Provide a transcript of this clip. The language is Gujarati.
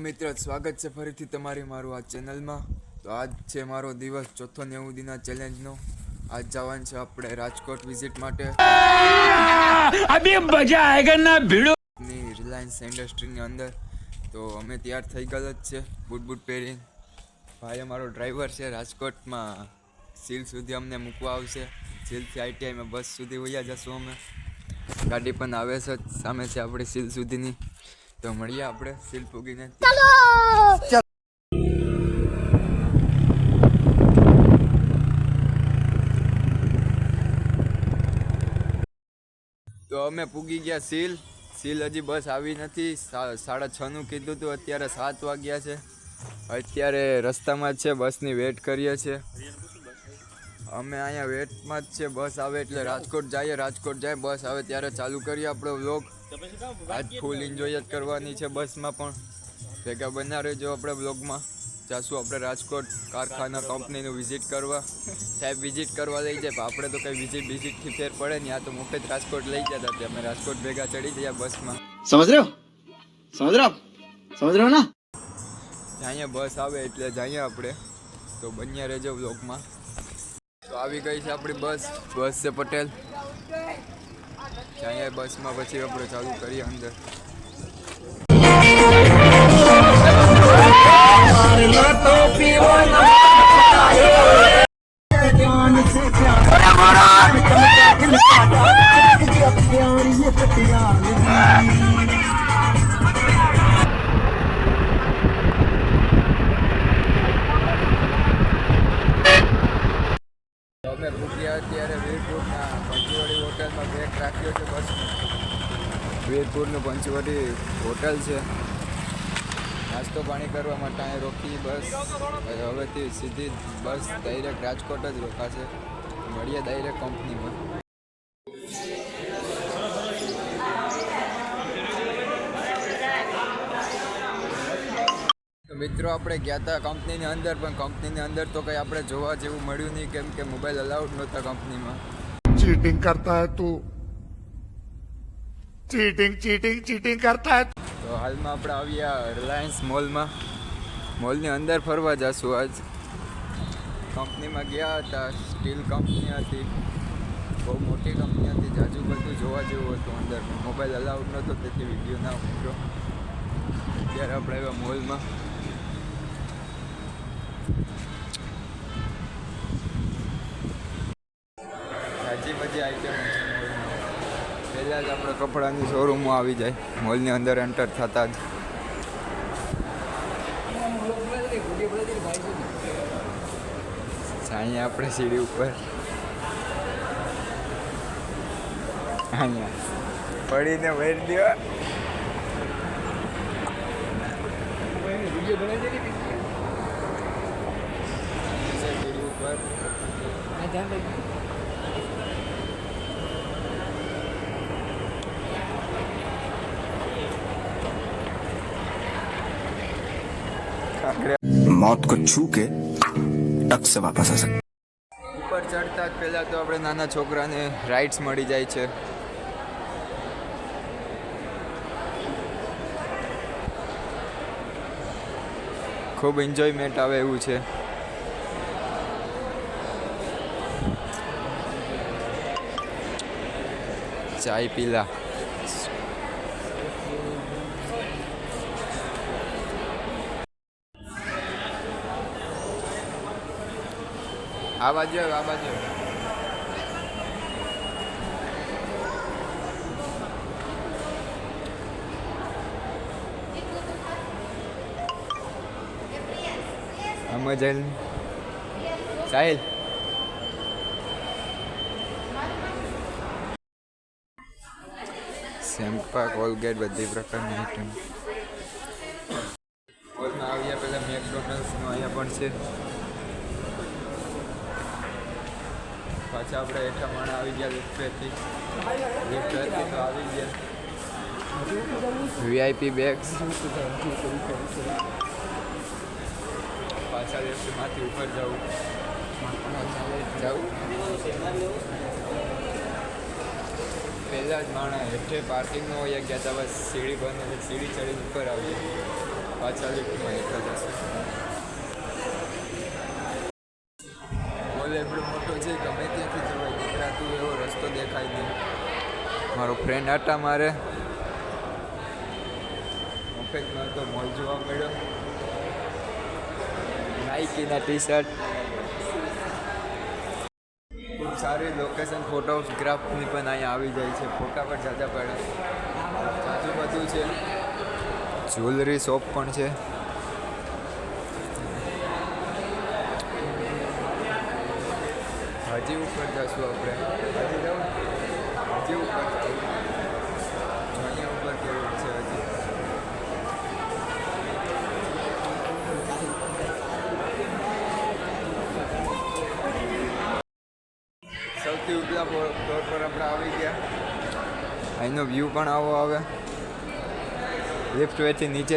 મિત્ર, સ્વાગત છે ફરીથી તમારી મારું આ ચેનલમાં. તો આજ છે મારો દિવસ ચોથો 90 દિનના ચેલેન્જનો. આજ જવાનું છે આપણે રાજકોટ વિઝિટ માટે. અભી મજા આયેગા ના ભીડો ની રિલાયન્સ ઇન્ડસ્ટ્રીની અંદર. તો અમે તૈયાર થઈ ગયેલા જ છે બૂટ પહેરીને. ભાઈ અમારો ડ્રાઈવર છે, રાજકોટમાં સીલ સુધી અમને મૂકવા આવશે. સીલથી ITIમાં બસ સુધી વયા જશું અમે. ગાડી પણ આવે છે, સામે છે આપણી સીલ સુધીની. તો મળીએ આપણે સીલ પૂગીને. તો અમે પૂગી ગયા સીલ હજી બસ આવી નથી. 6:30 કીધું હતું, અત્યારે 7 વાગ્યા છે. અત્યારે રસ્તામાં જ છે, બસની વેટ કરીએ છીએ અમે. અહીંયા વેટમાં જ છે, બસ આવે એટલે રાજકોટ જાય બસ આવે ત્યારે ચાલુ કરીએ આપણો વ્લોગ. આજ ફૂલ એન્જોય જ કરવાની છે બસમાં, પણ ભેગા બના રહેજો આપણે વ્લોગમાં. જાશું આપણે રાજકોટ કારખાના કંપનીનું વિઝિટ કરવા. સાહેબ વિઝિટ કરવા લઈ જાય, આપણે તો કંઈ વિઝિટથી ફેર પડે નહીં. આ તો મુખ્ય જ રાજકોટ લઈ જતા હતા. અમે રાજકોટ ભેગા ચડી ગયા બસમાં. સમજ રહ્યો ના? અહીંયા બસ આવે એટલે જઈએ આપણે. તો બન્યા રહેજો વ્લોગમાં. તો આવી ગઈ છે આપણી બસ છે પટેલ. અહીંયા બસમાં પછી આપણે ચાલુ કરીએ અંદર. અમે ભૂખ્યા અત્યારે વીરપુરના પંચવટી હોટલમાં બ્રેક રાખ્યો છે બસમાં. વીરપુરનું પંચવટી હોટલ છે. નાસ્તો પાણી કરવા માટે અહીં રોકી બસ. હવેથી સીધી બસ ડાયરેક્ટ રાજકોટ જ રોકાશે. મળીએ ડાયરેક્ટ કંપનીમાં. મિત્રો આપણે ગયા હતા કંપનીની અંદર, પણ કંપનીની અંદર તો કંઈ આપણે જોવા જેવું મળ્યું નહીં, કેમ કે મોબાઈલ અલાઉડ નહોતા કંપનીમાં. चीटिंग करता है तू, चीटिंग करता है. તો હાલમાં આપણે આવ્યા રિલાયન્સ મોલની અંદર ફરવા જશું. આજ કંપનીમાં ગયા હતા, સ્ટીલ કંપની હતી, બહુ મોટી કંપની હતી. જાજુ બધું જોવા જેવું હતું અંદર. મોબાઈલ અલાઉડ નહોતો તેથી વિડીયો ના ઉતર્યો. અત્યારે આપણે આવ્યા મોલમાં. બધી આઈટમ છે મોલમાં. પહેલાં જ આપણે કપડાની શોરૂમો આવી જાય મોલની અંદર એન્ટર થતા જ. અહીંયા આપણે સીડી ઉપર અહીંયા પડીને વેર દો. સીડી ઉપર मौत को छू के टक से वापस आ सकते. ઉપર ચડતા જ પહેલાં તો આપણે નાના છોકરાને રાઇડ્સ મળી જાય છે. ખૂબ એન્જોયમેન્ટ આવે એવું છે. ચાય પીલા. આ બાજુ અમજલ સાહિલ. સેમ્પા, કોલગેટ, બધી પ્રકારની આઈટમ. મોલમાં આવ્યા પહેલાં મેકડોનલ્ડ્સનું અહીંયા પણ છે. પાછા આપણે હેઠા માણા આવી ગયા લિફ્ટથી તો આવી ગયા VIP બેગ્સ. પાછા લિફ્ટમાંથી ઉપર જવું. પહેલાં જ માણા હેઠે પાર્કિંગમાં હોય ગયા હતા. બસ સીડી બંધ એટલે સીડી ચડીને ઉપર આવીએ. પાછા લિફ્ટમાં એક જ હશે. બોલ એટલો મોટો છે ગમે ત્યાંથી જવાય નીકળાતું એવો રસ્તો દેખાય નહીં. મારો ફ્રેન્ડ આટા મારે મફતમાં તો મોલ જોવા મળ્યો. નાઇકીના ટી શર્ટ ખૂબ સારી લોકેશન ફોટોગ્રાફની પણ અહીંયા આવી જાય છે. ફોટા પણ જાજા પડે જાજુ બધું છે. જ્વેલરી શોપ પણ છે. હજી ઉપર જશું આપણે. હજી જવું હજી ઉપર જવું જોઈએ ઉપર કેવું છે હજી. સૌથી ઉપલા ફ્લોર પર આપણે આવી ગયા. અહીંનો વ્યૂ પણ આવો આવે. લિફ્ટ વેથી નીચે